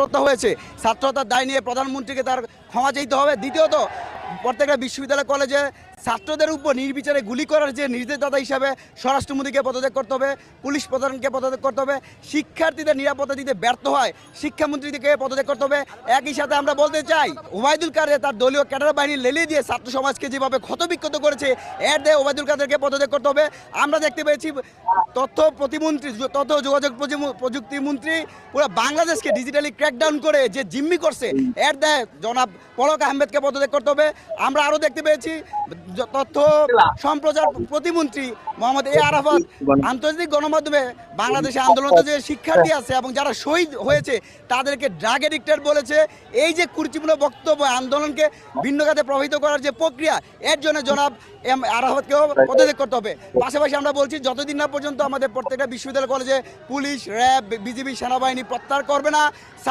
ছাত্রহত্যা হয়েছে, ছাত্রহত্যার দায় নিয়ে প্রধানমন্ত্রীকে তার ক্ষমা চাইতে হবে। দ্বিতীয়ত, প্রত্যেকটা বিশ্ববিদ্যালয় কলেজে ছাত্রদের উপর নির্বিচারে গুলি করার যে নির্দেশদাতা হিসাবে স্বরাষ্ট্রমন্ত্রীকে পদত্যাগ করতে হবে, পুলিশ প্রধানকে পদত্যাগ করতে হবে। শিক্ষার্থীদের নিরাপত্তা দিতে ব্যর্থ হয় শিক্ষামন্ত্রীকে পদত্যাগ করতে হবে। একই সাথে আমরা বলতে চাই, ওবায়দুল কাদের তার দলীয় ক্যাডার বাহিনী লেলিয়ে দিয়ে ছাত্র সমাজকে যেভাবে ক্ষতবিক্ষত করেছে, এর দেয় ওবায়দুল কাদেরকে পদত্যাগ করতে হবে। আমরা দেখতে পেয়েছি তথ্য প্রতিমন্ত্রী, তথ্য যোগাযোগ প্রযুক্তি মন্ত্রী পুরো বাংলাদেশকে ডিজিটালি ক্র্যাকডাউন করে যে জিম্মি করছে, এর দেয় জনাব পলক আহমেদকে পদত্যাগ করতে হবে। আমরা আরও দেখতে পেয়েছি তথ্য সম্প্রচার প্রতিমন্ত্রী মোহাম্মদ এ আরাফাত আন্তর্জাতিক গণমাধ্যমে বাংলাদেশে আন্দোলনরত যে শিক্ষার্থী আছে এবং যারা শহীদ হয়েছে তাদেরকে ড্রাগ এডিক্টেড বলেছে। এই যে কুরুচিপূর্ণ বক্তব্য, আন্দোলনকে ভিন্ন খাতে প্রভাবিত করার যে প্রক্রিয়া, এর জন্য জনাব এম আরাফাতকেও পদত্যাগ করতে হবে। পাশাপাশি আমরা বলছি, যতদিন না পর্যন্ত আমাদের প্রত্যেকটা বিশ্ববিদ্যালয় কলেজে পুলিশ, র্যাব, বিজিবি, সেনাবাহিনী প্রত্যাহার করবে না,